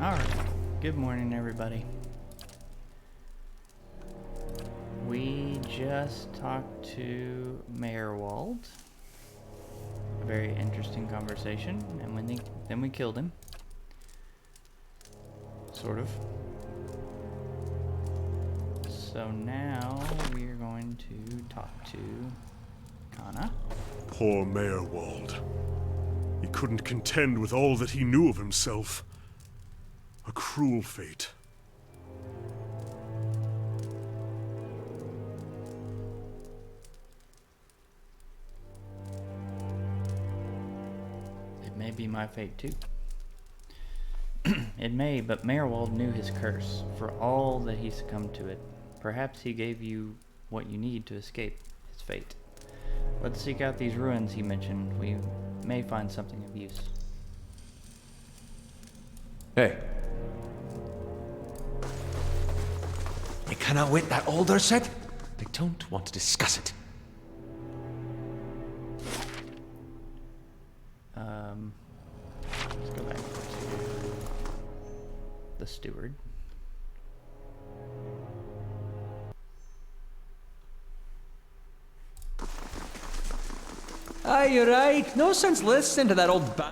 Alright, good morning everybody. We just talked to Mayor Wald. A very interesting conversation, and then we killed him. Sort of. So now we are going to talk to Kana. Poor Mayor Wald. He couldn't contend with all that he knew of himself. A cruel fate. It may be my fate too. It may, but Mayor Wald knew his curse, for all that he succumbed to it. Perhaps he gave you what you need to escape his fate. Let's seek out these ruins he mentioned. We may find something of use. Hey. I cannot wait, that Alder said. I don't want to discuss it. Let's go back to the steward. Aye, you're right. No sense listening to that old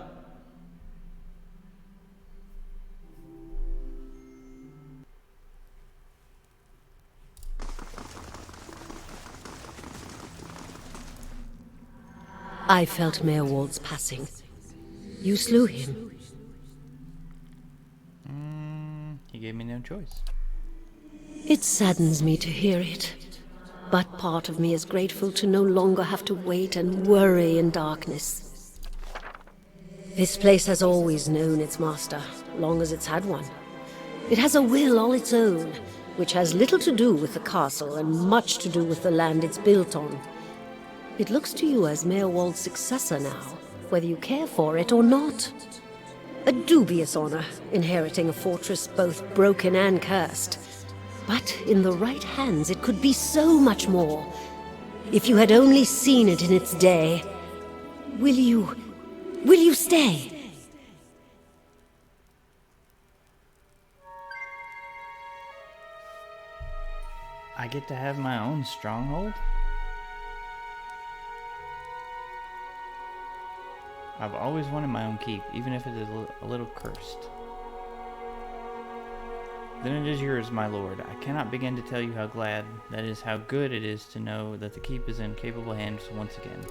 I felt Mayor Wald's passing. You slew him. He gave me no choice. It saddens me to hear it. But part of me is grateful to no longer have to wait and worry in darkness. This place has always known its master, long as it's had one. It has a will all its own, which has little to do with the castle and much to do with the land it's built on. It looks to you as Mayor Wald's successor now, whether you care for it or not. A dubious honor, inheriting a fortress both broken and cursed. But in the right hands, it could be so much more. If you had only seen it in its day. Will you stay? I get to have my own stronghold? I've always wanted my own keep, even if it is a little cursed. Then it is yours, my lord. I cannot begin to tell you how glad, that is, how good it is to know that the keep is in capable hands once again.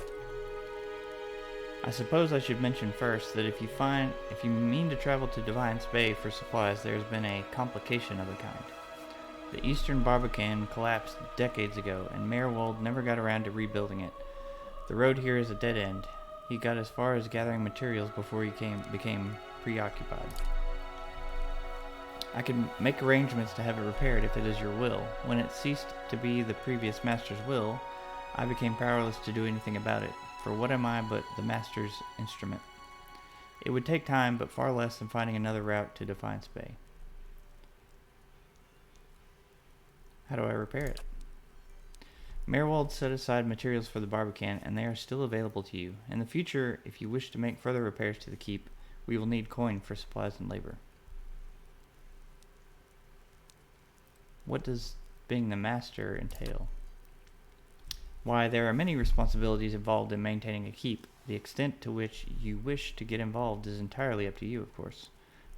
I suppose I should mention first that if you mean to travel to Defiance Bay for supplies, there has been a complication of a kind. The Eastern Barbican collapsed decades ago, and Mayor Wald never got around to rebuilding it. The road here is a dead end. He got as far as gathering materials before he became preoccupied. I can make arrangements to have it repaired if it is your will. When it ceased to be the previous master's will, I became powerless to do anything about it, for what am I but the master's instrument? It would take time, but far less than finding another route to Defiance Bay. How do I repair it? Mayor Wald set aside materials for the Barbican, and they are still available to you. In the future, if you wish to make further repairs to the keep, we will need coin for supplies and labor. What does being the master entail? Why, there are many responsibilities involved in maintaining a keep. The extent to which you wish to get involved is entirely up to you, of course.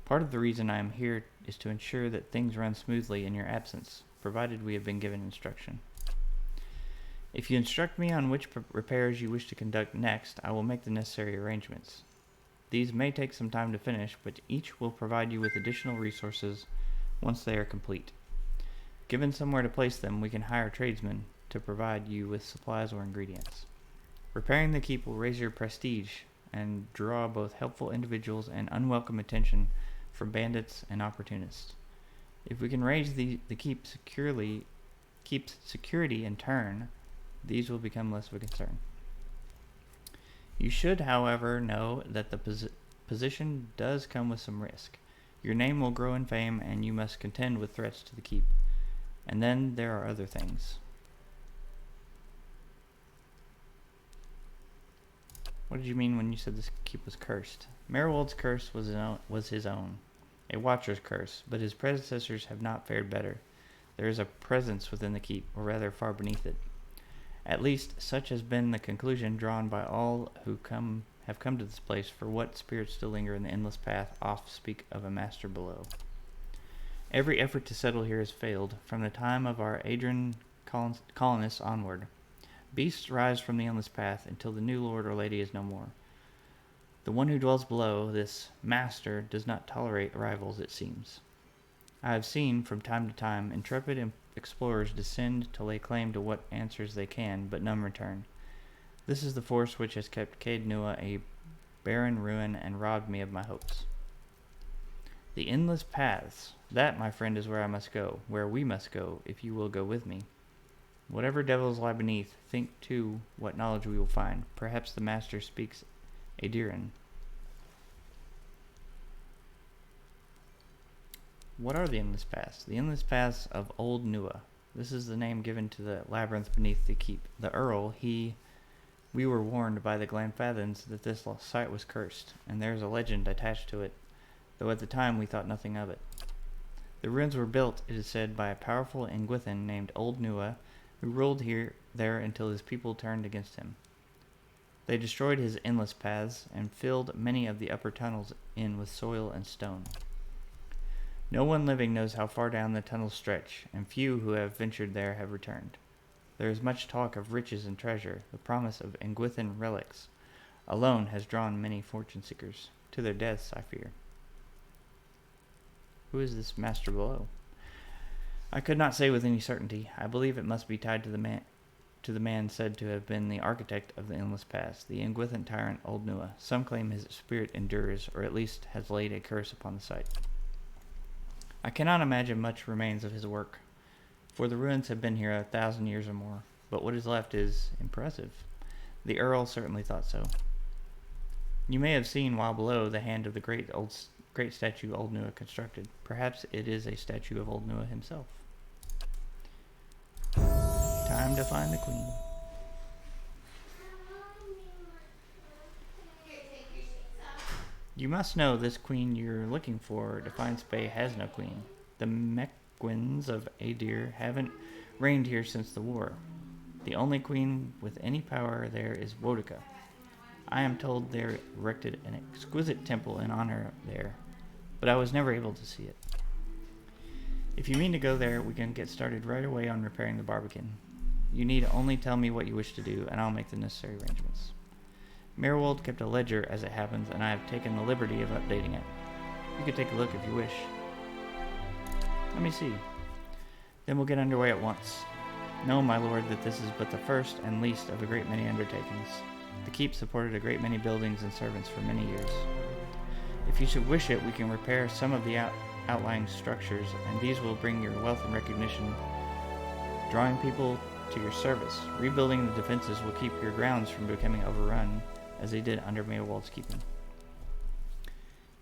Part of the reason I am here is to ensure that things run smoothly in your absence, provided we have been given instruction. If you instruct me on which repairs you wish to conduct next, I will make the necessary arrangements. These may take some time to finish, but each will provide you with additional resources once they are complete. Given somewhere to place them, we can hire tradesmen to provide you with supplies or ingredients. Repairing the keep will raise your prestige and draw both helpful individuals and unwelcome attention from bandits and opportunists. If we can raise the keep security in turn, these will become less of a concern. You should, however, know that the position does come with some risk. Your name will grow in fame, and you must contend with threats to the keep. And then there are other things. What did you mean when you said this keep was cursed? Mayor Wald's curse was his own. A watcher's curse, but his predecessors have not fared better. There is a presence within the keep, or rather far beneath it. At least, such has been the conclusion drawn by all who have come to this place, for what spirits still linger in the endless path oft speak of a master below. Every effort to settle here has failed, from the time of our Adrian colonists onward. Beasts rise from the endless path until the new lord or lady is no more. The one who dwells below, this master, does not tolerate rivals, it seems. I have seen, from time to time, intrepid explorers descend to lay claim to what answers they can, but none return. This is the force which has kept Caed Nua a barren ruin and robbed me of my hopes. The endless paths, that, my friend, is where I must go, where we must go, if you will go with me. Whatever devils lie beneath, think, too, what knowledge we will find. Perhaps the master speaks Adiran. What are the endless paths? The endless paths of Old Nua. This is the name given to the labyrinth beneath the keep. The Earl, we were warned by the Glenfathans that this site was cursed, and there is a legend attached to it, though at the time we thought nothing of it. The ruins were built, it is said, by a powerful Ingwithan named Old Nua, who ruled there until his people turned against him. They destroyed his endless paths and filled many of the upper tunnels in with soil and stone. No one living knows how far down the tunnels stretch, and few who have ventured there have returned. There is much talk of riches and treasure. The promise of Ingwithan relics alone has drawn many fortune-seekers to their deaths, I fear. Who is this master below? I could not say with any certainty. I believe it must be tied to the man said to have been the architect of the endless paths, the Ingwithan tyrant Old Nua. Some claim his spirit endures, or at least has laid a curse upon the site. I cannot imagine much remains of his work, for the ruins have been here 1,000 years or more, but what is left is impressive. The Earl certainly thought so. You may have seen while below the hand of the great statue Old Nua constructed. Perhaps it is a statue of Old Nua himself. Time to find the queen. You must know this queen you're looking for. Defiance Bay has no queen. The Mequins of Adir haven't reigned here since the war. The only queen with any power there is Wodica. I am told they erected an exquisite temple in honor there, but I was never able to see it. If you mean to go there, we can get started right away on repairing the Barbican. You need only tell me what you wish to do, and I'll make the necessary arrangements. Mirwold kept a ledger, as it happens, and I have taken the liberty of updating it. You could take a look if you wish. Let me see. Then we'll get underway at once. Know, my lord, that this is but the first and least of a great many undertakings. The keep supported a great many buildings and servants for many years. If you should wish it, we can repair some of the outlying structures, and these will bring your wealth and recognition, drawing people to your service. Rebuilding the defenses will keep your grounds from becoming overrun, as they did under Mirwold's keeping.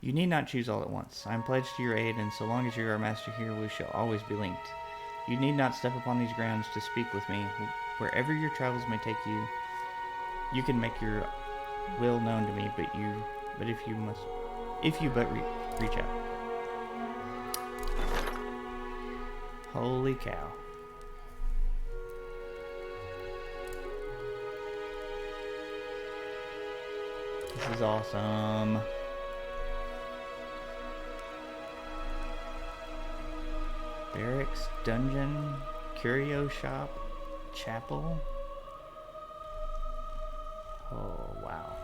You need not choose all at once. I am pledged to your aid, and so long as you are our master here, we shall always be linked. You need not step upon these grounds to speak with me. Wherever your travels may take you, you can make your will known to me, but if you reach out. Holy cow. This is awesome. Barracks, dungeon, curio shop, chapel. Oh, wow.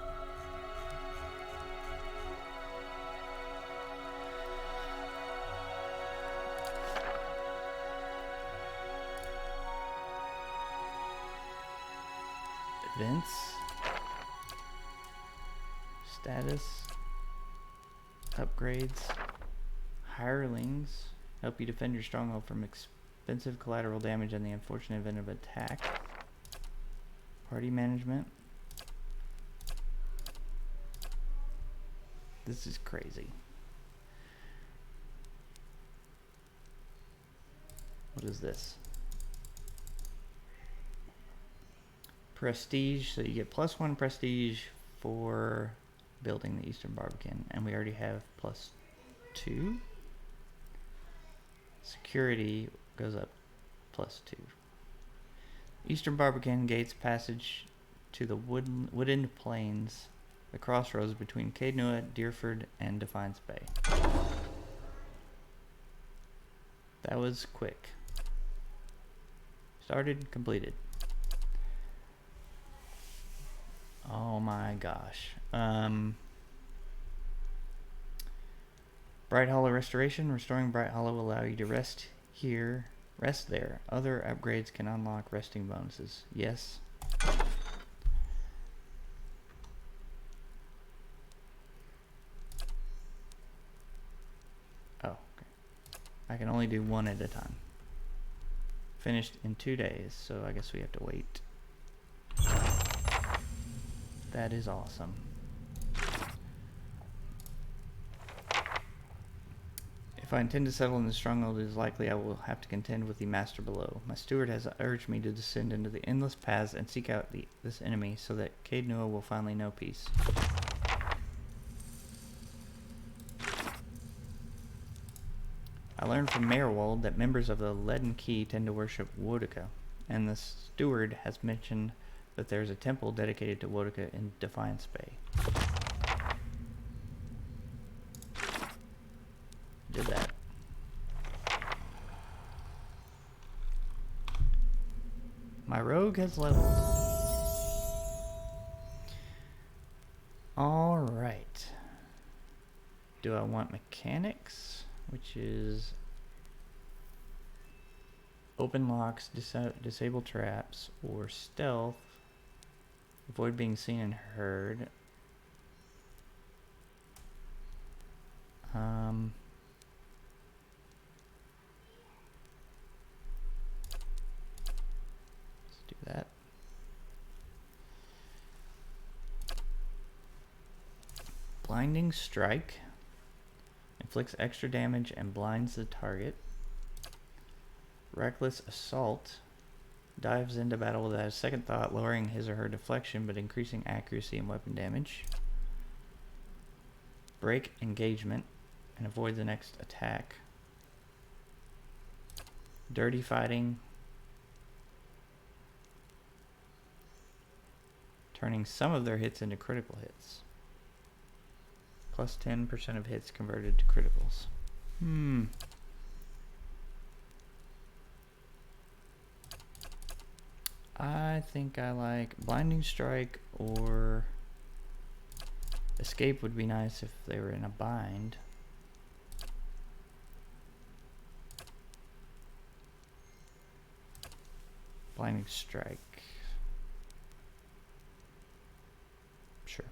Events. Status. Upgrades. Hirelings. Help you defend your stronghold from expensive collateral damage in the unfortunate event of attack. Party management. This is crazy. What is this? Prestige. So you get +1 prestige for building the Eastern Barbican, and we already have +2. Security goes up +2. Eastern Barbican gates passage to the wooden plains, the crossroads between Caed Nua, Deerford, and Defiance Bay. That was quick. Started, completed. Oh my gosh. Bright Hollow Restoration. Restoring Bright Hollow will allow you to rest here, rest there. Other upgrades can unlock resting bonuses. Yes. Oh, okay. I can only do one at a time. Finished in 2 days, so I guess we have to wait. That is awesome. If I intend to settle in the stronghold, it is likely I will have to contend with the master below. My steward has urged me to descend into the endless paths and seek out this enemy, so that Caed Nua will finally know peace. I learned from Mayorwald that members of the Leaden Key tend to worship Wodika, and the steward has mentioned that there is a temple dedicated to Wodika in Defiance Bay. Did that. My rogue has leveled. Alright. Do I want mechanics? Which is open locks, disable traps, or stealth. Avoid being seen and heard. Let's do that. Blinding Strike. Inflicts extra damage and blinds the target. Reckless Assault. Dives into battle without a second thought, lowering his or her deflection but increasing accuracy and weapon damage. Break Engagement and avoid the next attack. Dirty Fighting. Turning some of their hits into critical hits. Plus 10% of hits converted to criticals. I think I like Blinding Strike, or Escape would be nice if they were in a bind. Blinding Strike. Sure.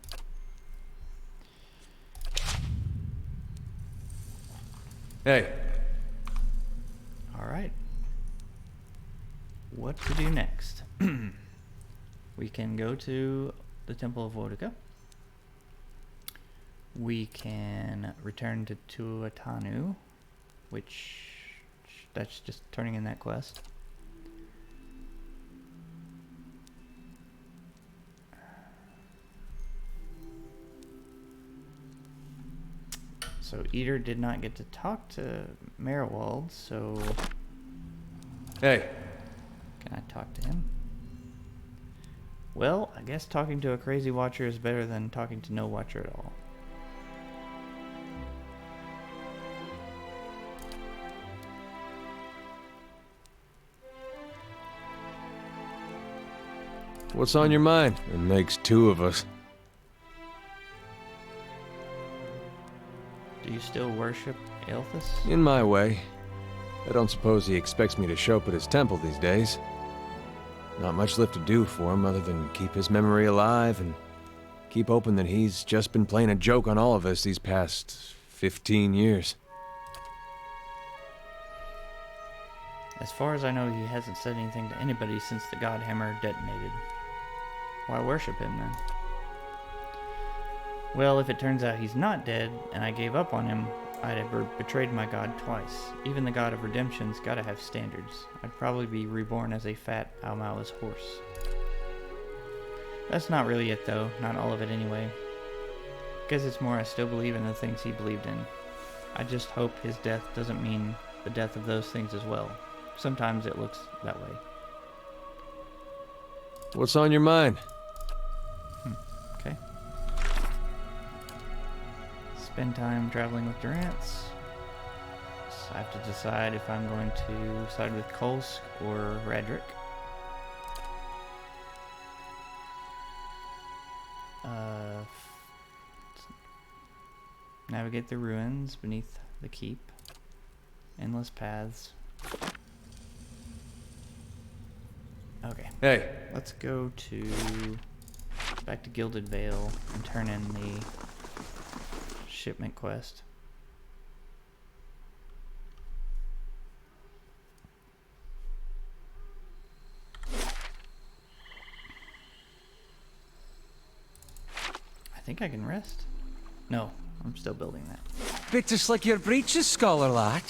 Hey. Alright. What to do next? We can go to the Temple of Wodika. We can return to Tuatanu, which that's just turning in that quest. So Eater did not get to talk to Mayorwald, so Hey. can I talk to him? Well, I guess talking to a crazy watcher is better than talking to no watcher at all. What's on your mind? It makes two of us. Do you still worship Aelthus? In my way. I don't suppose he expects me to show up at his temple these days. Not much left to do for him other than keep his memory alive and keep hoping that he's just been playing a joke on all of us these past 15 years. As far as I know, he hasn't said anything to anybody since the Godhammer detonated. Why worship him then? Well, if it turns out he's not dead, and I gave up on him, I'd have betrayed my god twice. Even the god of redemption's gotta have standards. I'd probably be reborn as a fat Almao's horse. That's not really it though, not all of it anyway. Guess it's more I still believe in the things he believed in. I just hope his death doesn't mean the death of those things as well. Sometimes it looks that way. What's on your mind? Okay. Spend time traveling with Durance. So I have to decide if I'm going to side with Kolsk or Radric. Navigate the ruins beneath the keep. Endless paths. Okay. Hey. Let's go back to Gilded Vale and turn in the shipment quest. I think I can rest. No, I'm still building that. Bit just like your breeches, scholar lad.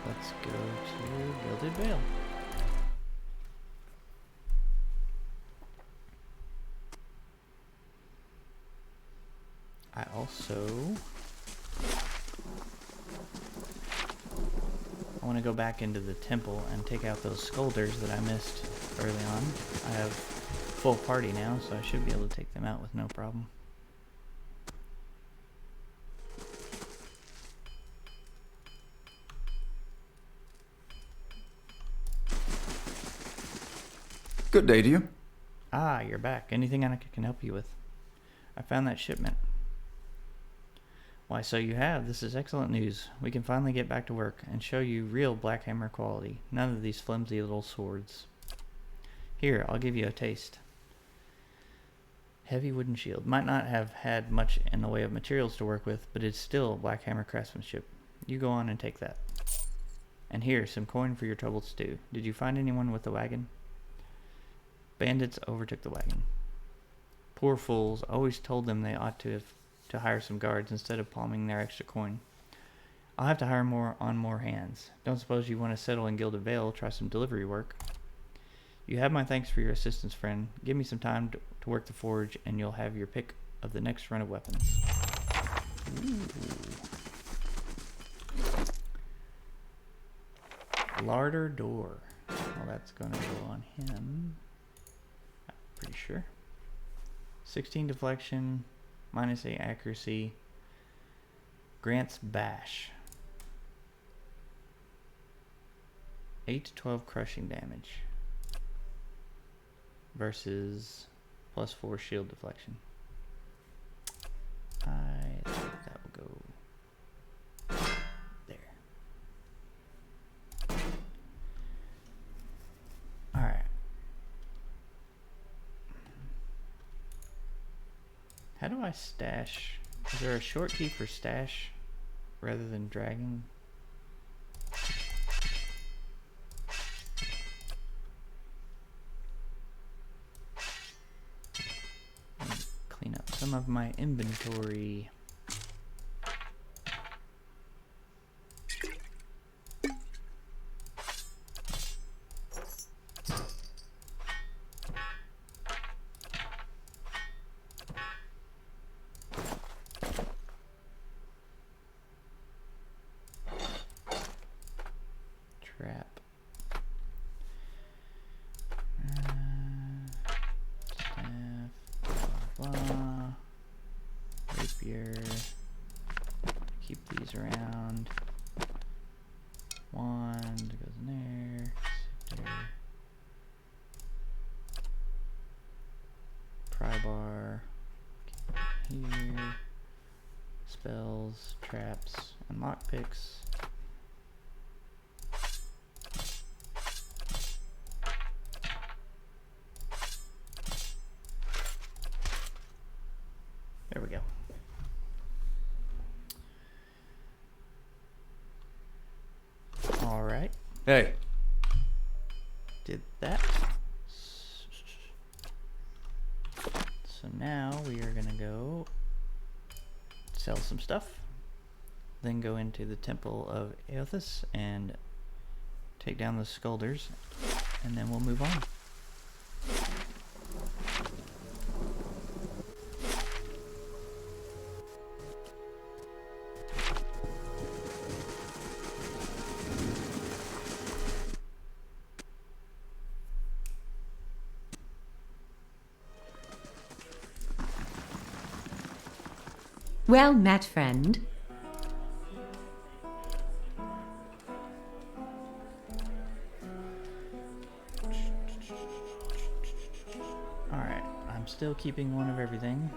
Let's go to Gilded Vale. I want to go back into the temple and take out those scolders that I missed early on. I have full party now, so I should be able to take them out with no problem. Good day to you. Ah, you're back. Anything I can help you with? I found that shipment. Why, so you have. This is excellent news. We can finally get back to work and show you real Blackhammer quality. None of these flimsy little swords. Here, I'll give you a taste. Heavy wooden shield. Might not have had much in the way of materials to work with, but it's still Blackhammer craftsmanship. You go on and take that. And here, some coin for your troubled stew. Did you find anyone with the wagon? Bandits overtook the wagon. Poor fools, always told them they ought to hire some guards instead of palming their extra coin. I'll have to hire more hands. Don't suppose you want to settle in Gilded Vale, try some delivery work. You have my thanks for your assistance, friend. Give me some time to work the forge, and you'll have your pick of the next run of weapons. Ooh. Larder door. Well, that's going to go on him. I'm pretty sure. 16 deflection, -8 accuracy. Grants bash. 8 to 12 crushing damage. Versus +4 shield deflection. I think that will go there. Alright. How do I stash? Is there a short key for stash rather than dragging? Clean up some of my inventory. Trap. Staff. Blah, blah. Rapier. Keep these around. Wand goes in there. Scepter. Pry bar. Here. Spells, traps, and lockpicks. There we go. All right. Hey. Did that. So now we are gonna go sell some stuff. Then go into the Temple of Eothas and take down the Skulders, and then we'll move on. Well met, friend. Alright, I'm still keeping one of everything.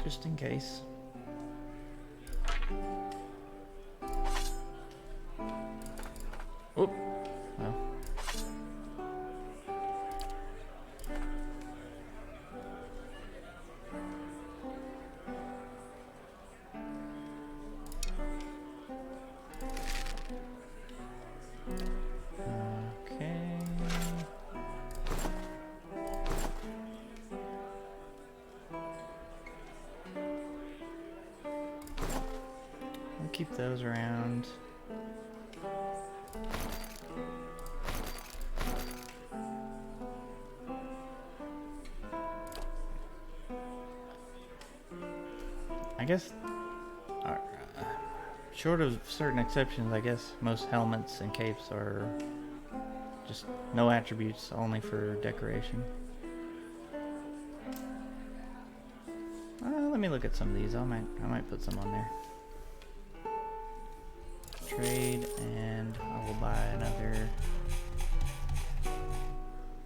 Just in case. Oh, well. Okay. We'll keep those around. I guess, short of certain exceptions, I guess most helmets and capes are just no attributes, only for decoration. Let me look at some of these. I might put some on there. Trade, and I will buy another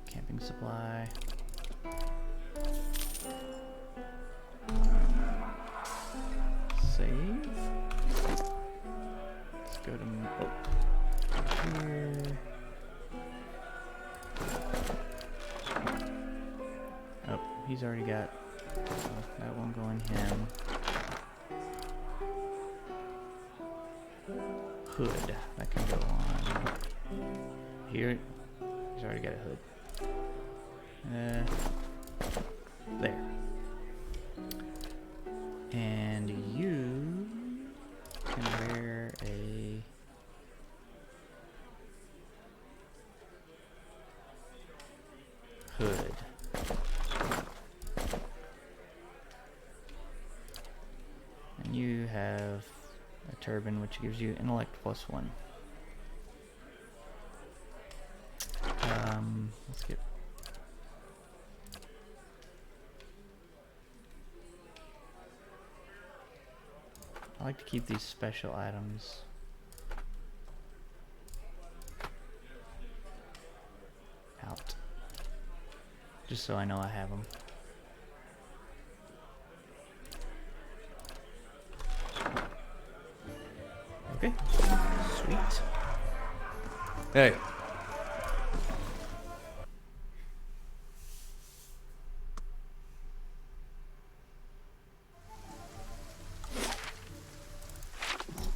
camping supply. Save. Let's go to here. Oh, he's already got that one going him. Hood that can go on here. He's already got a hood. There. And you can wear a hood. And you have a turban, which gives you intellect +1. Let's get. I like to keep these special items. Out. Just so I know I have them. Okay. Sweet. Hey.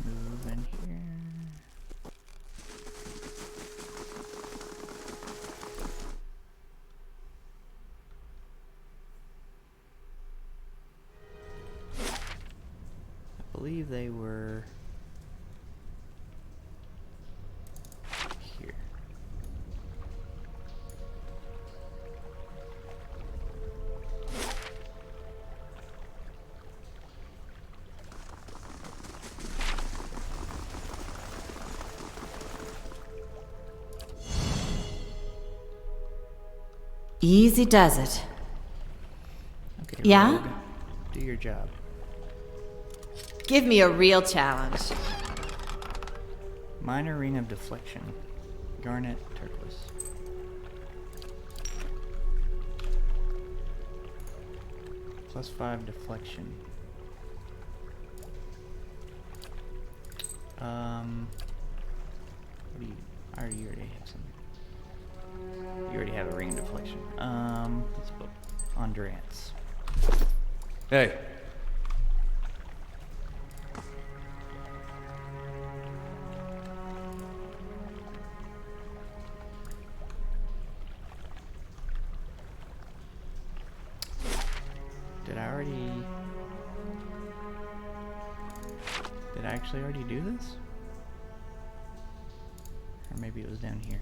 Move in here. I believe they were here. Easy does it. Okay, Yeah? Rogue, do your job. Give me a real challenge. Minor ring of deflection. Garnet, turquoise. +5 deflection. What do you? I already have something. You already have a ring of deflection. Let's put Andreance. Hey. Did I actually already do this? Or maybe it was down here.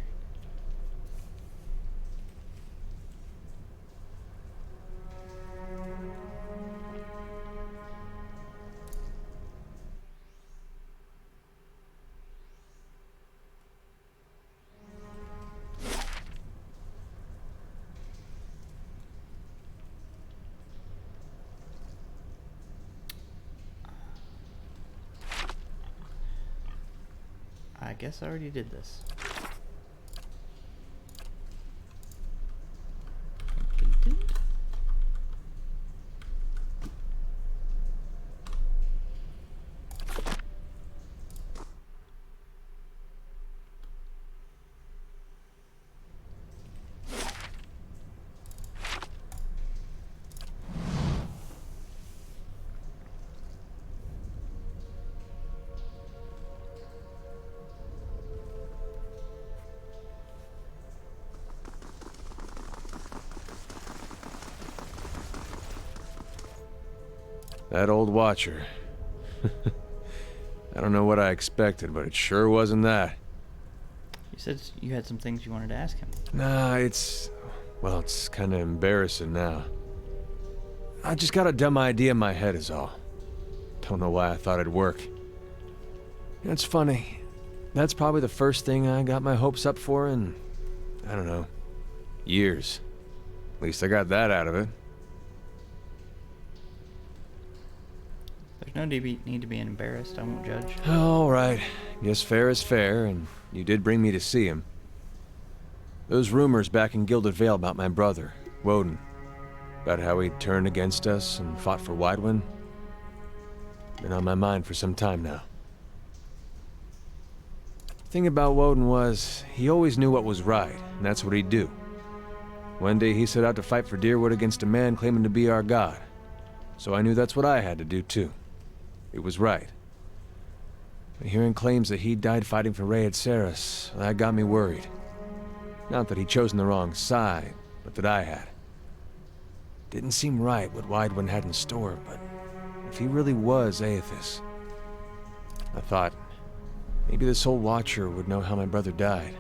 I guess I already did this. Completed. That old Watcher. I don't know what I expected, but it sure wasn't that. You said you had some things you wanted to ask him. Nah, well, it's kind of embarrassing now. I just got a dumb idea in my head is all. Don't know why I thought it'd work. It's funny. That's probably the first thing I got my hopes up for in, I don't know, years. At least I got that out of it. There's no need to be embarrassed. I won't judge. All right. Guess fair is fair, and you did bring me to see him. Those rumors back in Gilded Vale about my brother, Woden, about how he turned against us and fought for Wydwin, been on my mind for some time now. The thing about Woden was, he always knew what was right, and that's what he'd do. One day he set out to fight for Dyrwood against a man claiming to be our god, so I knew that's what I had to do too. It was right. But hearing claims that he died fighting for Rhea Seras, that got me worried. Not that he'd chosen the wrong side, but that I had. Didn't seem right what Wydwin had in store, but if he really was Aethys, I thought maybe this old Watcher would know how my brother died,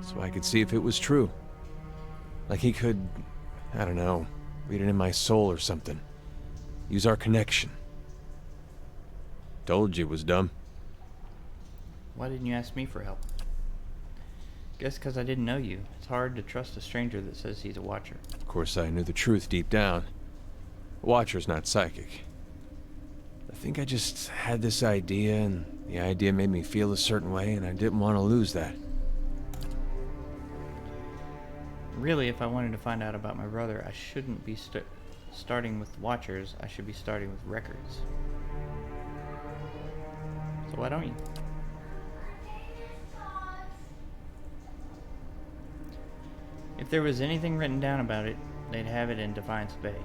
so I could see if it was true. Like he could, I don't know, read it in my soul or something. Use our connection. Told you it was dumb. Why didn't you ask me for help? Guess because I didn't know you. It's hard to trust a stranger that says he's a Watcher. Of course, I knew the truth deep down. A Watcher's not psychic. I think I just had this idea, and the idea made me feel a certain way, and I didn't want to lose that. Really, if I wanted to find out about my brother, I shouldn't be starting with Watchers. I should be starting with records. So why don't you? If there was anything written down about it, they'd have it in Defiance Bay.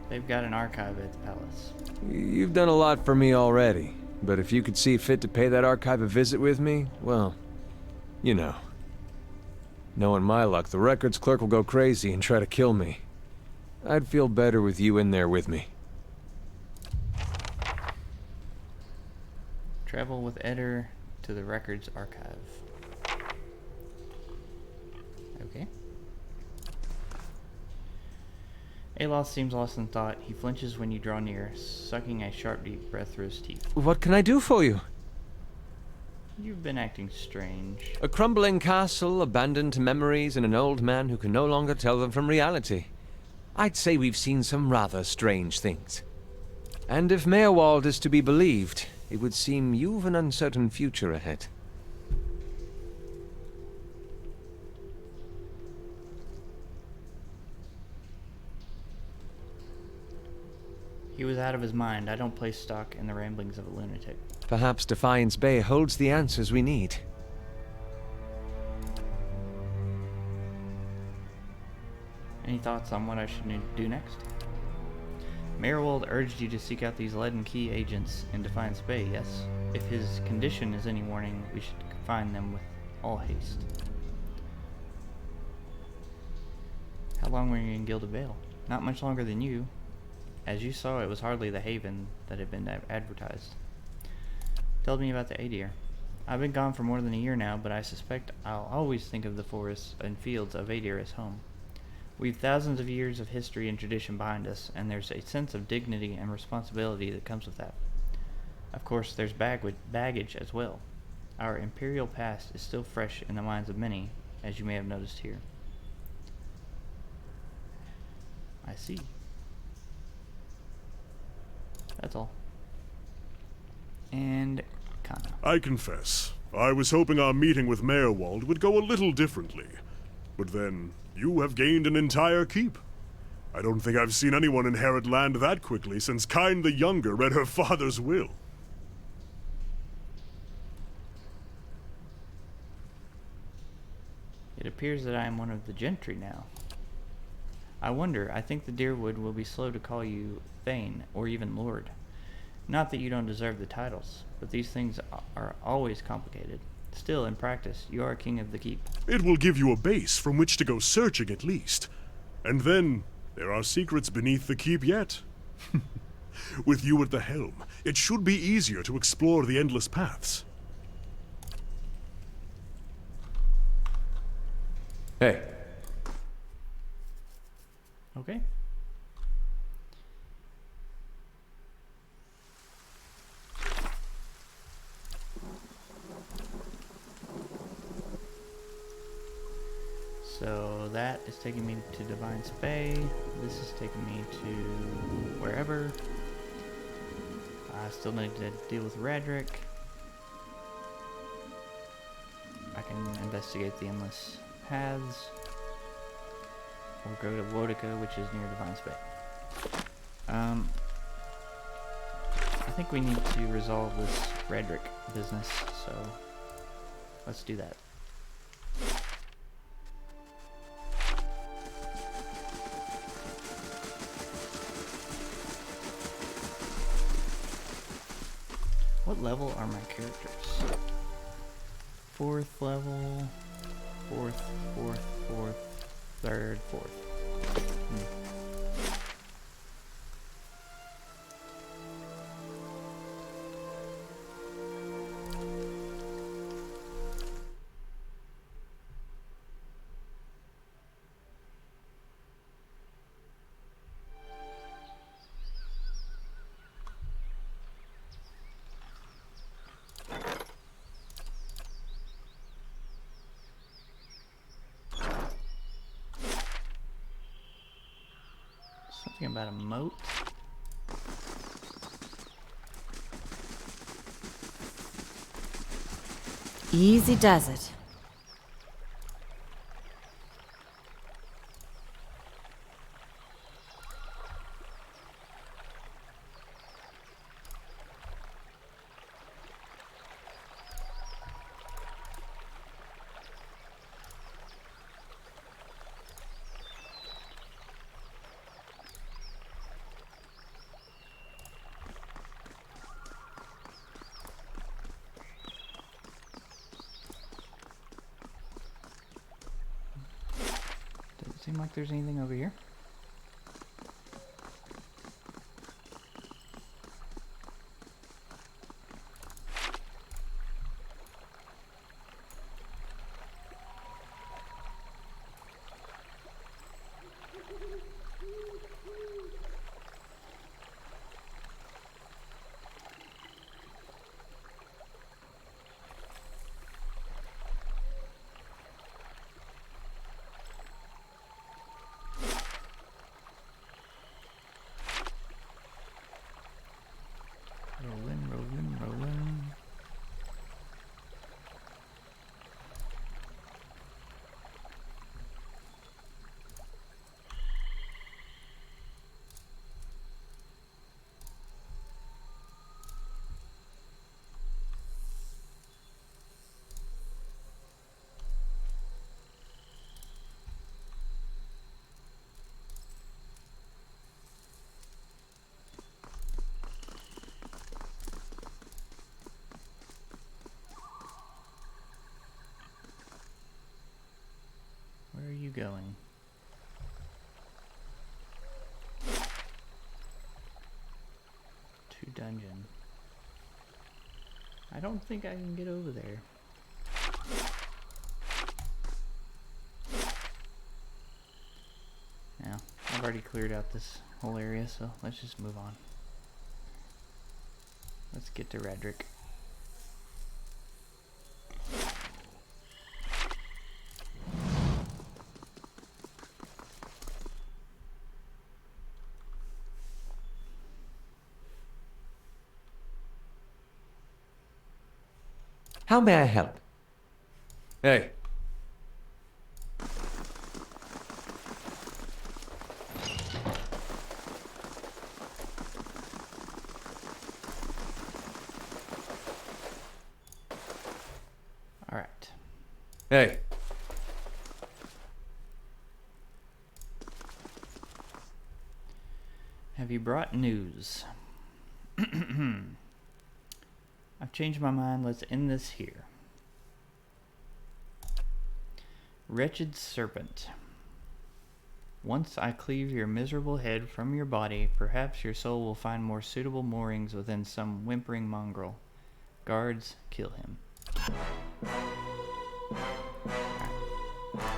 They've got an archive at the palace. You've done a lot for me already, but if you could see fit to pay that archive a visit with me, well, you know. Knowing my luck, the records clerk will go crazy and try to kill me. I'd feel better with you in there with me. Travel with Eder to the records archive. Okay. Aloth seems lost in thought. He flinches when you draw near, sucking a sharp, deep breath through his teeth. What can I do for you? You've been acting strange. A crumbling castle, abandoned to memories, and an old man who can no longer tell them from reality. I'd say we've seen some rather strange things. And if Meerwald is to be believed, it would seem you've an uncertain future ahead. He was out of his mind. I don't place stock in the ramblings of a lunatic. Perhaps Defiance Bay holds the answers we need. Any thoughts on what I should do next? Meerwald urged you to seek out these Leaden Key agents in Defiance Bay, yes? If his condition is any warning, we should find them with all haste. How long were you in Gilded Vale? Not much longer than you. As you saw, it was hardly the haven that had been advertised. Told me about the Adir. I've been gone for more than a year now, but I suspect I'll always think of the forests and fields of Adir as home. We've thousands of years of history and tradition behind us, and there's a sense of dignity and responsibility that comes with that. Of course, there's baggage as well. Our imperial past is still fresh in the minds of many, as you may have noticed here. I see. That's all. And Kana. I confess, I was hoping our meeting with Meyerwald would go a little differently. But then, you have gained an entire keep. I don't think I've seen anyone inherit land that quickly since Kyne the Younger read her father's will. It appears that I am one of the gentry now. I think the Deerwood will be slow to call you Thane, or even Lord. Not that you don't deserve the titles, but these things are always complicated. Still, in practice, you are king of the keep. It will give you a base from which to go searching at least. And then, there are secrets beneath the keep yet. With you at the helm, it should be easier to explore the endless paths. Hey, Okay. So that is taking me to Divine Spay. This is taking me to wherever. I still need to deal with Radric. I can investigate the endless paths. Or go to Wodica, which is near Divine Spay. I think we need to resolve this Radric business, so let's do that. What level are my characters? 4th level, 4th, 3rd, 4th. Something about a moat. Easy does it. Doesn't seem like there's anything over here. Rolling. Where are you going? dungeon. I don't think I can get over there. Now, I've already cleared out this whole area, so let's just move on. Let's get to Radric. How may I help? Hey. All right. Hey. Have you brought news? I've changed my mind. Let's end this here. Wretched serpent. Once I cleave your miserable head from your body, perhaps your soul will find more suitable moorings within some whimpering mongrel. Guards, kill him.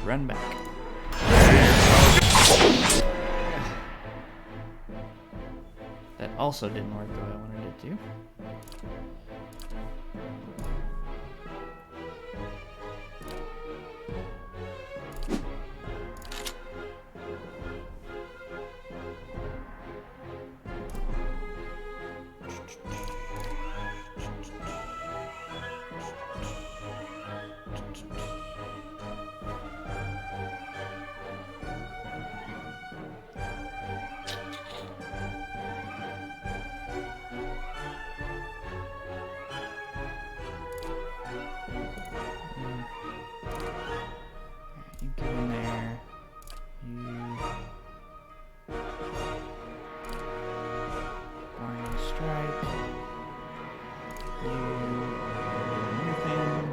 Run back. That also didn't work the way I wanted it to. You get in there. You. Warning strike. You. Anything.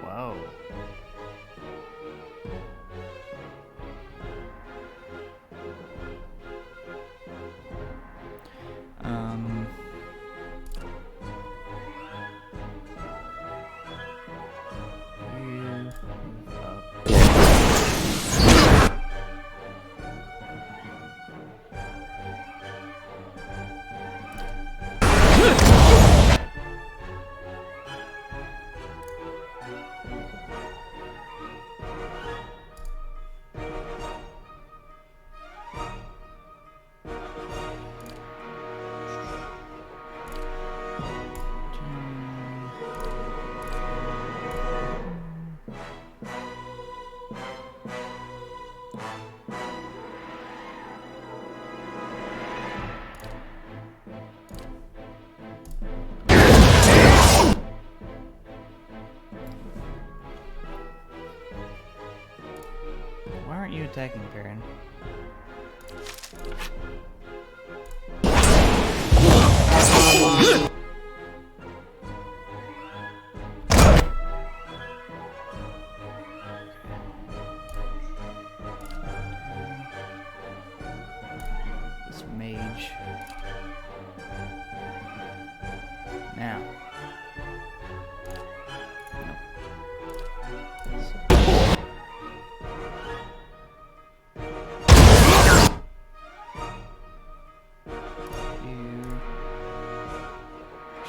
Whoa. You up. Why aren't you attacking, Perrin? This mage. Now.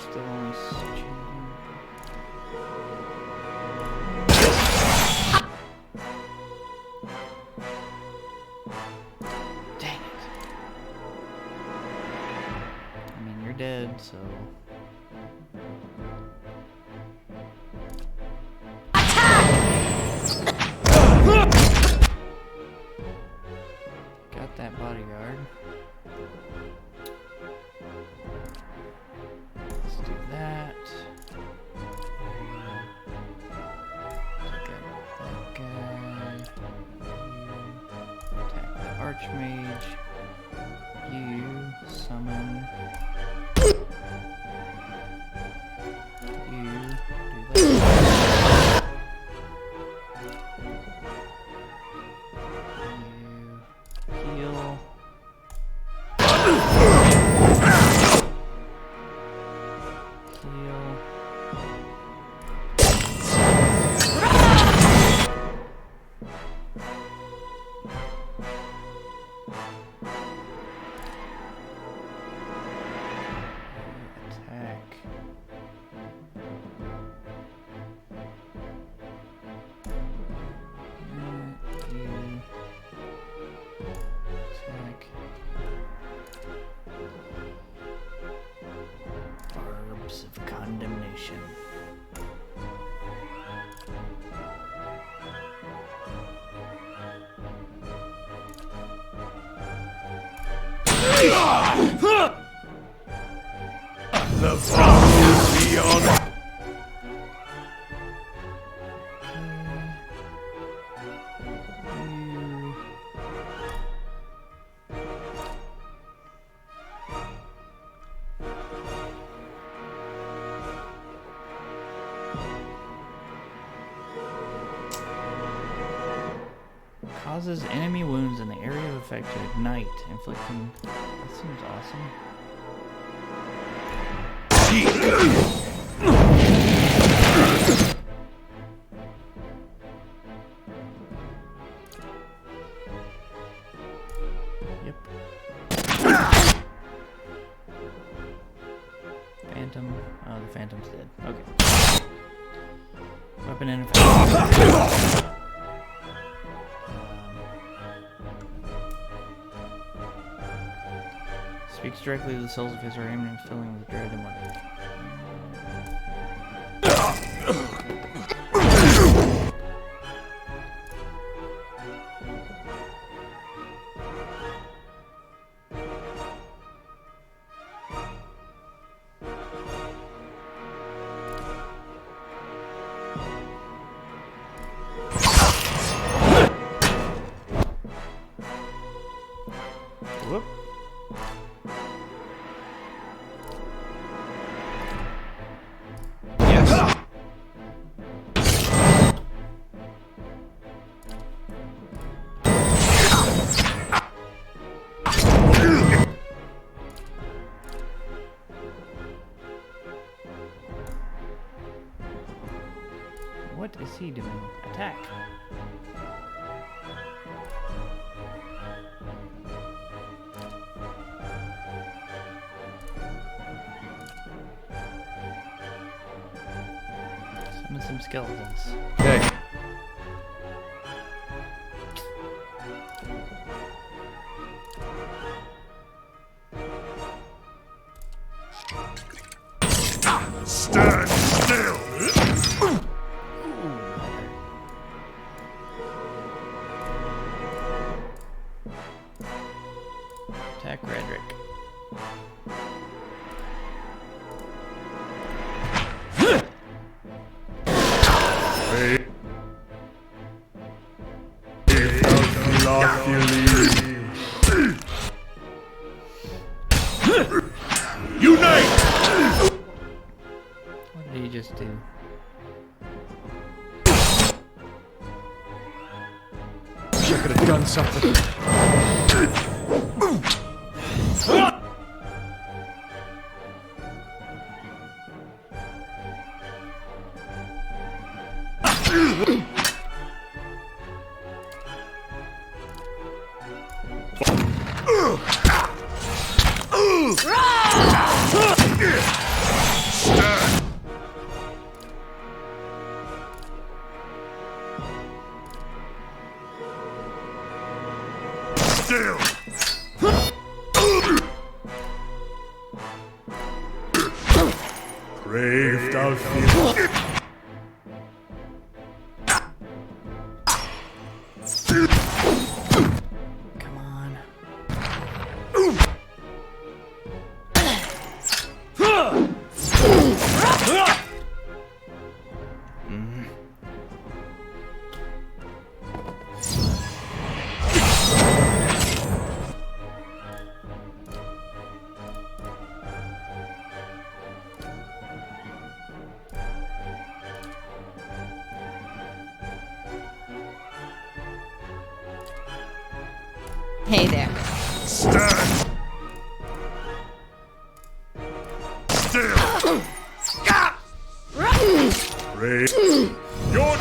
Still only shooting. Dang it. I mean, you're dead, so. Got that bodyguard. Let's do that. Take out that guy. Attack the archmage. You summon Extinction. The frost beyond. Causes enemy wounds in the area of effect to ignite, inflicting. That seems awesome. Yep. Phantom. Oh, the Phantom's dead. Okay. Weapon and effect. Speaks directly to the souls of his remnants, filling with dread and wonder. Whoop. What is he doing? Attack. Summon some skeletons. Okay. Stand still! Attack Redrick. Unite! What did he just do? I could have done something. Still! Brave Dalfield. Come on. Hey there. Stand! Still! Brave. Your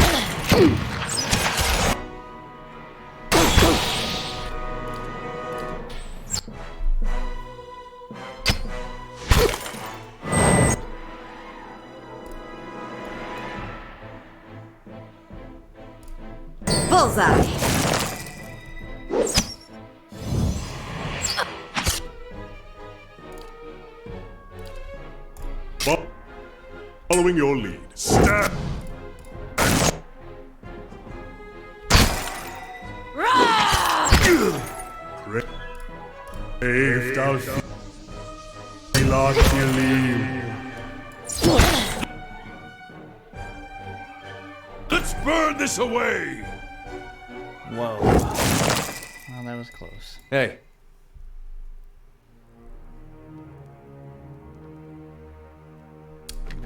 Bullseye. Following your lead. Stand! Brave thou Lord Let's burn this away! Whoa. Well, that was close. Hey,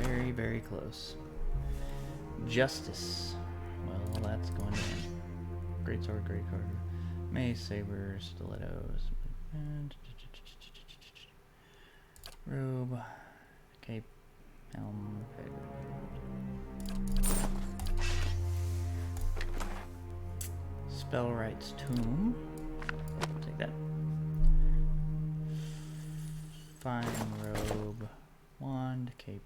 Very, very close. Justice. Well, that's going in. Great sword, great card. Mace, saber, stilettos. Robe. Cape. Helm. Spellwright's Tomb. Take that. Fine robe. Wand. Cape.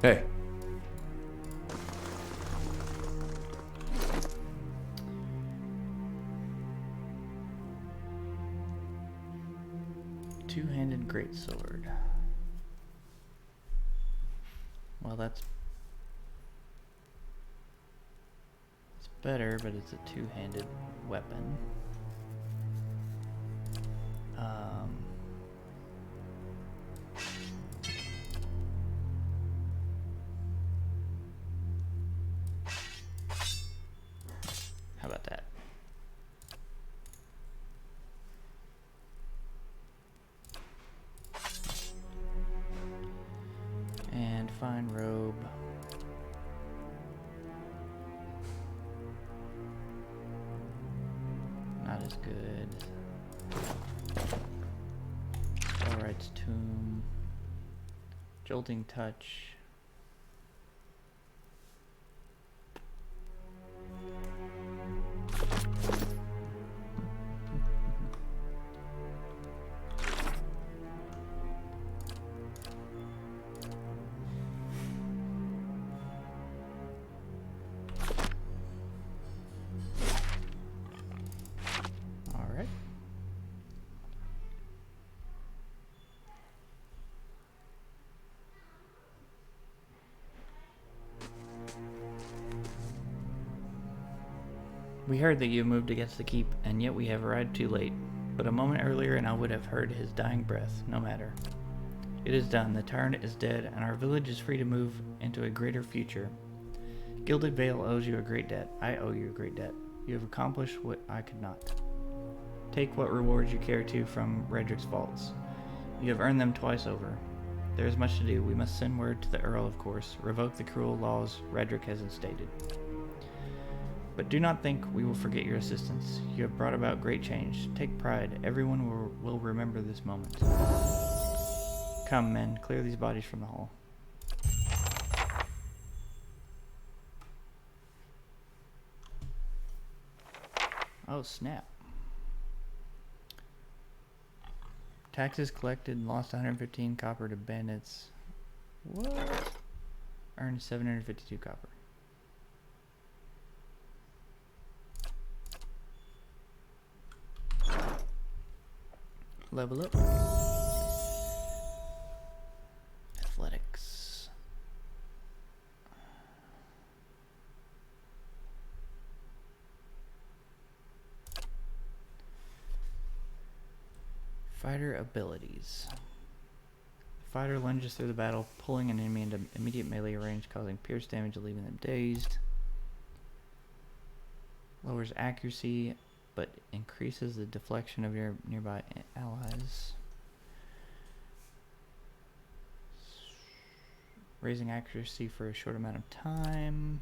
hey. Two-handed greatsword. Well, that's better, but it's a two-handed weapon. How about that? And fine robe. Not as good. Alright's Tomb. Jolting Touch. Alright. We heard that you moved against the keep, and yet we have arrived too late. But a moment earlier and I would have heard his dying breath, no matter. It is done, the tyrant is dead, and our village is free to move into a greater future. Gilded Vale owes you a great debt. I owe you a great debt. You have accomplished what I could not. Take what rewards you care to from Redrick's vaults. You have earned them twice over. There is much to do. We must send word to the Earl, of course, revoke the cruel laws Redrick has instated. But do not think we will forget your assistance. You have brought about great change. Take pride. Everyone will remember this moment. Come, men, clear these bodies from the hall. Oh, snap. Taxes collected, lost 115 copper to bandits. What? Earned 752 copper. Level up. Athletics. Fighter abilities. The fighter lunges through the battle, pulling an enemy into immediate melee range, causing pierce damage and leaving them dazed. Lowers accuracy, but increases the deflection of your nearby allies. Raising accuracy for a short amount of time.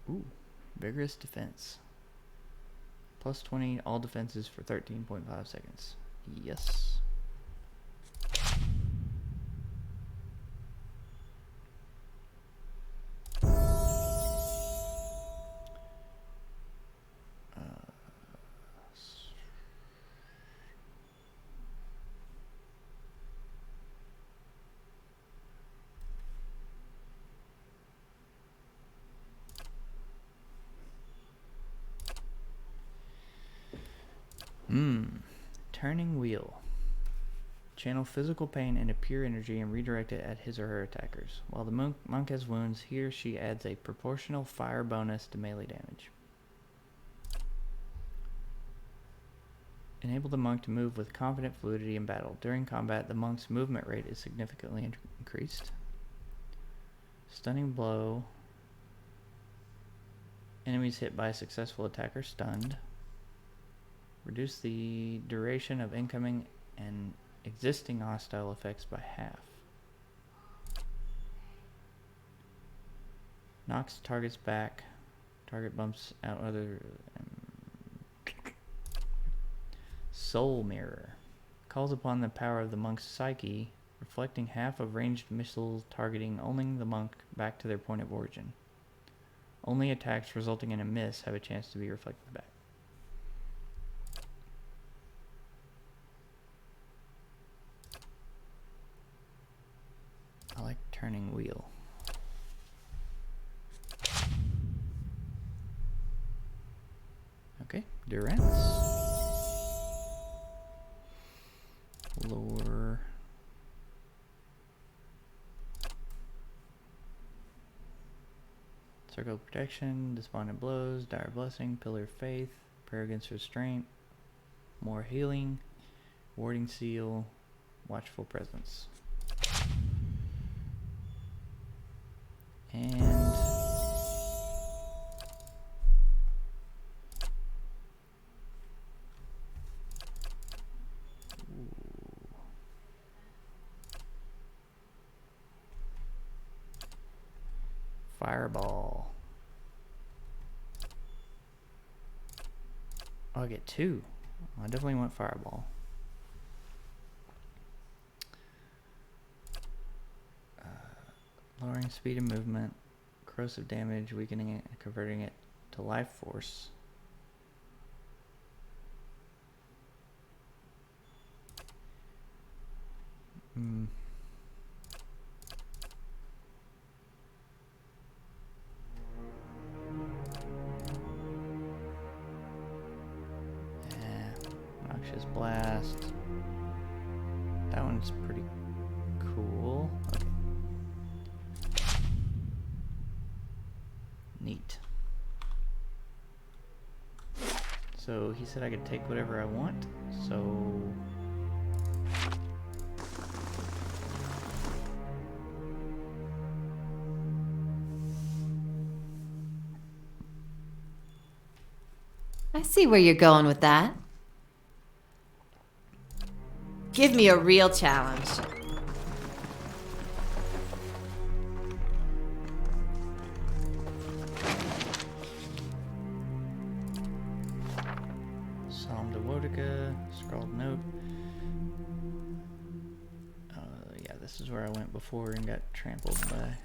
Ooh, vigorous defense. Plus 20 all defenses for 13.5 seconds. Yes. Turning Wheel. Channel physical pain into pure energy and redirect it at his or her attackers. While the monk has wounds, he or she adds a proportional fire bonus to melee damage. Enable the monk to move with confident fluidity in battle. During combat, the monk's movement rate is significantly increased. Stunning blow. Enemies hit by a successful attacker stunned. Reduce the duration of incoming and existing hostile effects by half. Knocks targets back. Target bumps out other... Soul Mirror. Calls upon the power of the monk's psyche, reflecting half of ranged missiles targeting only the monk back to their point of origin. Only attacks resulting in a miss have a chance to be reflected back. I like Turning Wheel. Okay, Durance. Lore. Circle of Protection, Despondent Blows, Dire Blessing, Pillar of Faith, Prayer Against Restraint, More Healing, Warding Seal, Watchful Presence. And Fireball. Oh, I get 2. I definitely want Fireball. Lowering speed and movement, corrosive damage, weakening it, and converting it to life force. Noxious Blast. That one's pretty cool. Okay. Neat. So he said I could take whatever I want, so I see where you're going with that. Give me a real challenge. Psalm to Wodica, Scrawled Note. Yeah, this is where I went before and got trampled by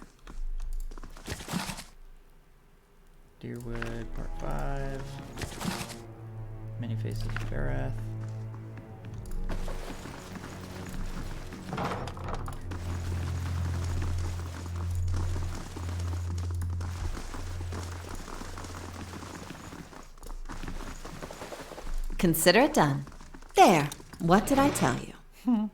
Deerwood, Part 5. Many Faces of Farath. Consider it done. There. What did I tell you? I'm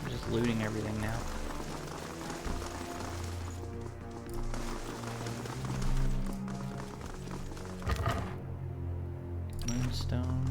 just looting everything now. Moonstone.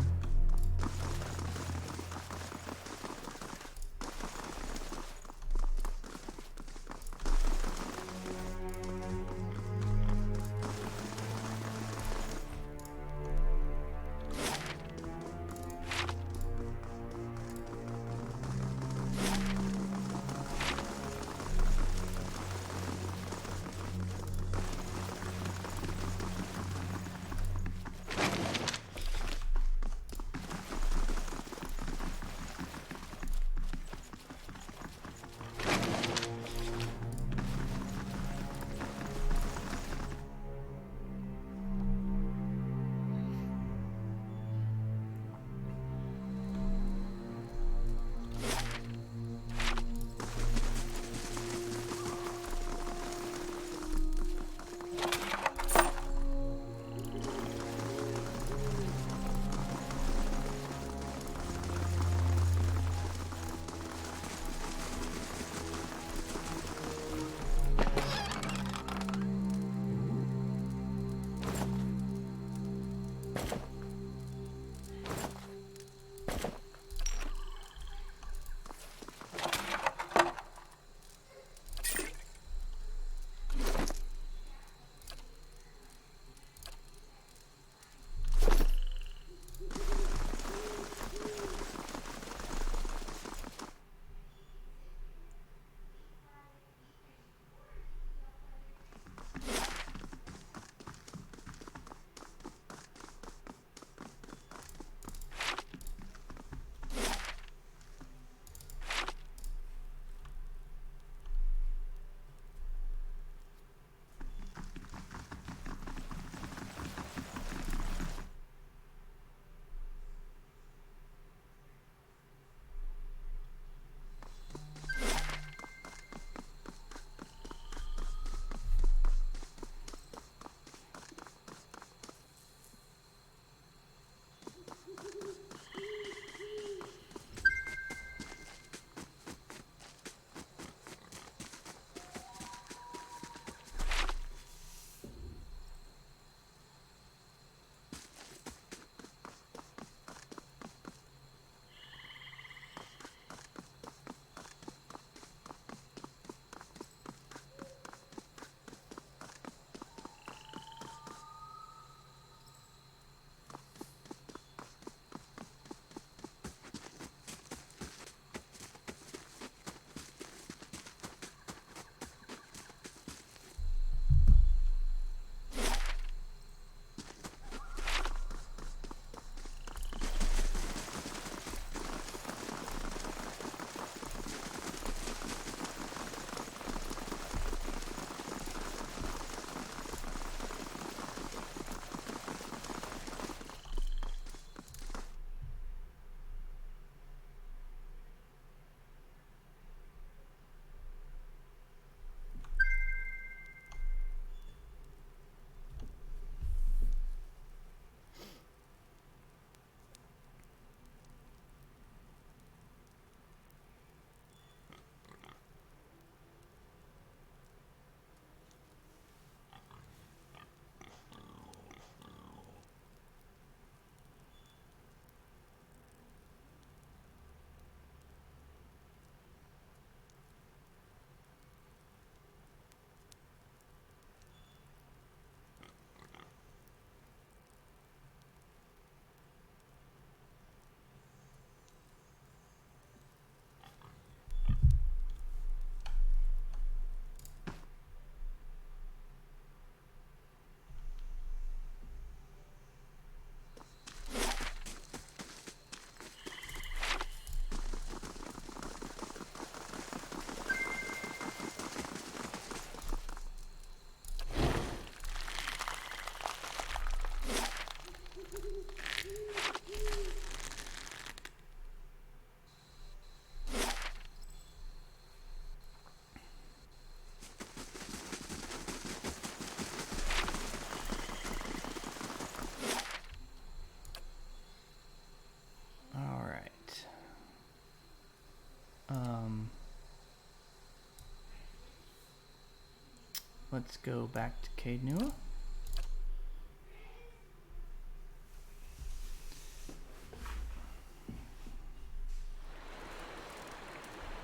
Let's go back to Caed Nua.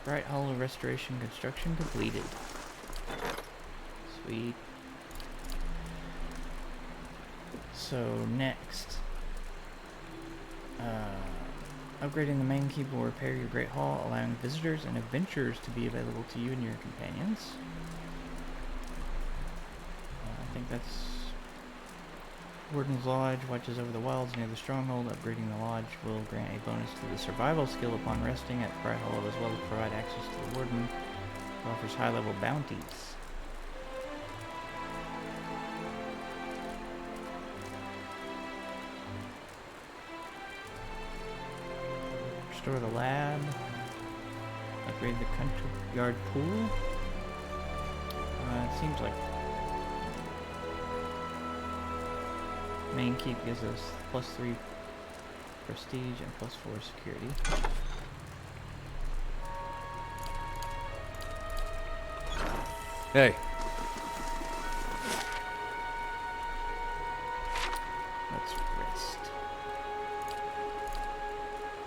Bright Hollow restoration construction completed. Sweet. So next, upgrading the main keep will repair your Great Hall, allowing visitors and adventurers to be available to you and your companions. I think that's Warden's Lodge. Watches over the wilds near the stronghold. Upgrading the lodge will grant a bonus to the survival skill upon resting at Bright Hollow, as well as provide access to the Warden. It offers high-level bounties. Restore the lab. Upgrade the country yard pool. It seems like main keep gives us +3 prestige and +4 security. Hey. Let's rest.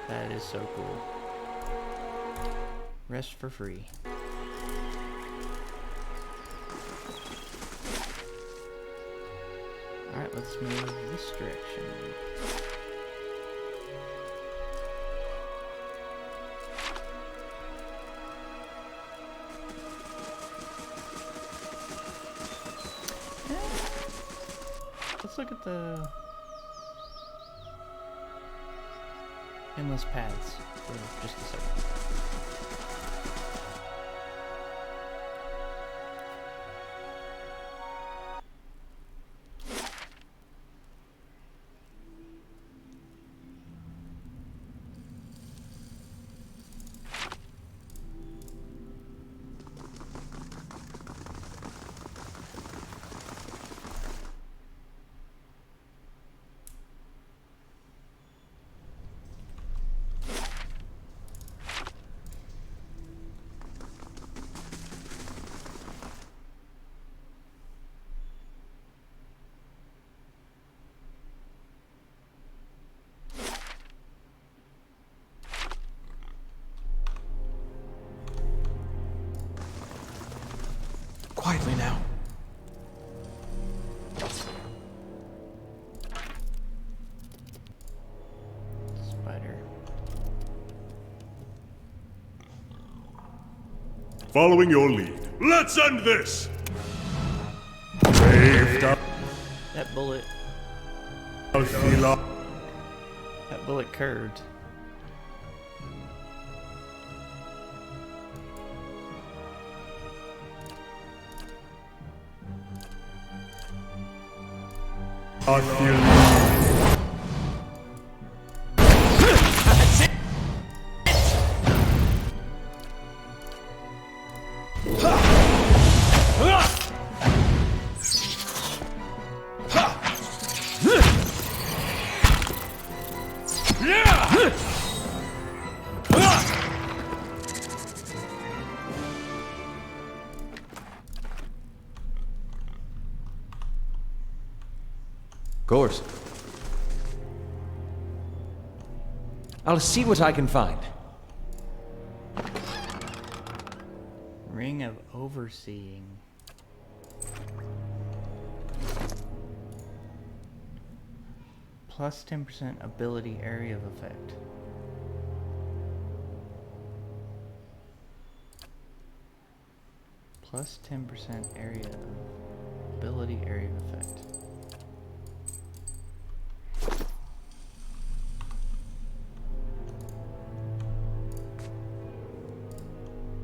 That is so cool. Rest for free. Alright, let's move this direction. Let's look at the endless paths for just a second. Quietly now. Spider. Following your lead. Let's end this! Saved up. That bullet curved. Of course. I'll see what I can find. Ring of Overseeing. Plus 10% ability area of effect. Plus 10% ability area of effect.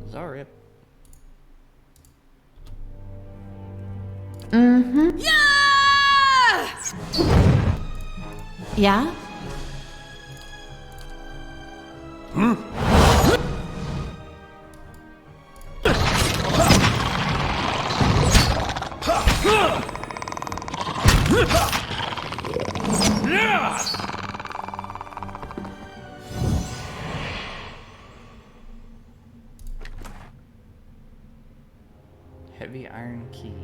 Zarip. Mm-hmm. Yeah! Yeah? Heavy iron key.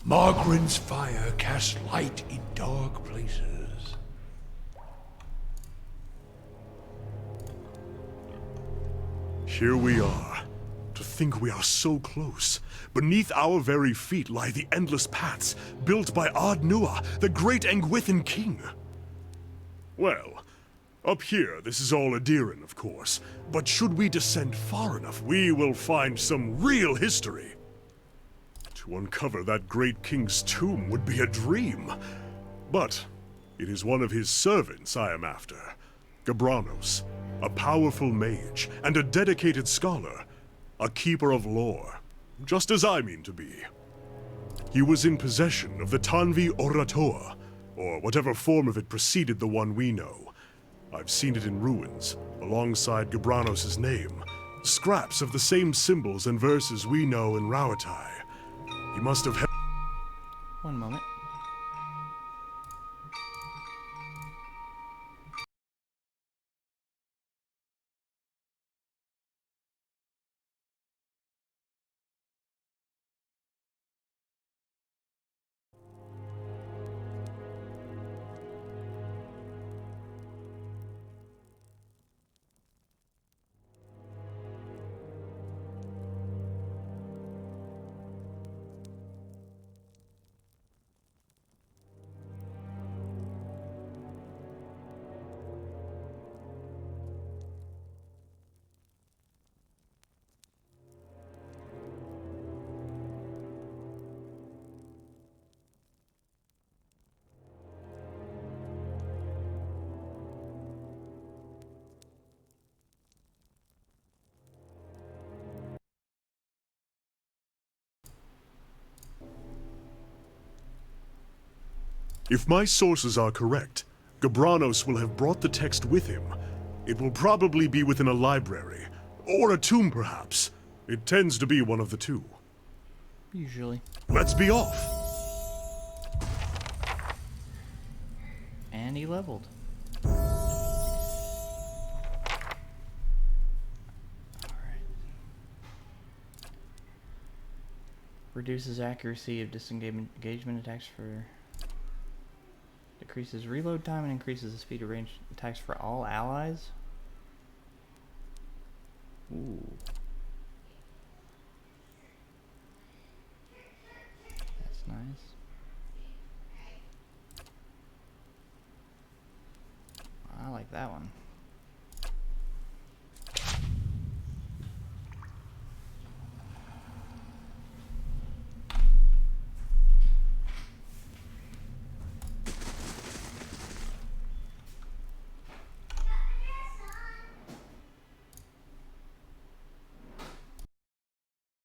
Margren's fire casts light in dark places. Here we are. To think we are so close. Beneath our very feet lie the endless paths built by Ard Nua, the great Engwithan king. Well, up here this is all Adiran, of course. But should we descend far enough, we will find some real history. To uncover that great king's tomb would be a dream. But it is one of his servants I am after. Gabranos, a powerful mage and a dedicated scholar. A keeper of lore, just as I mean to be. He was in possession of the Tanvi Oratoa, or whatever form of it preceded the one we know. I've seen it in ruins, alongside Gabranos' name. Scraps of the same symbols and verses we know in Rauatai. He must have One moment. If my sources are correct, Gabranos will have brought the text with him. It will probably be within a library, or a tomb perhaps. It tends to be one of the two. Usually. Let's be off! And he leveled. Reduces accuracy of disengagement attacks for... Decreases reload time and increases the speed of range attacks for all allies. Ooh. That's nice. I like that one.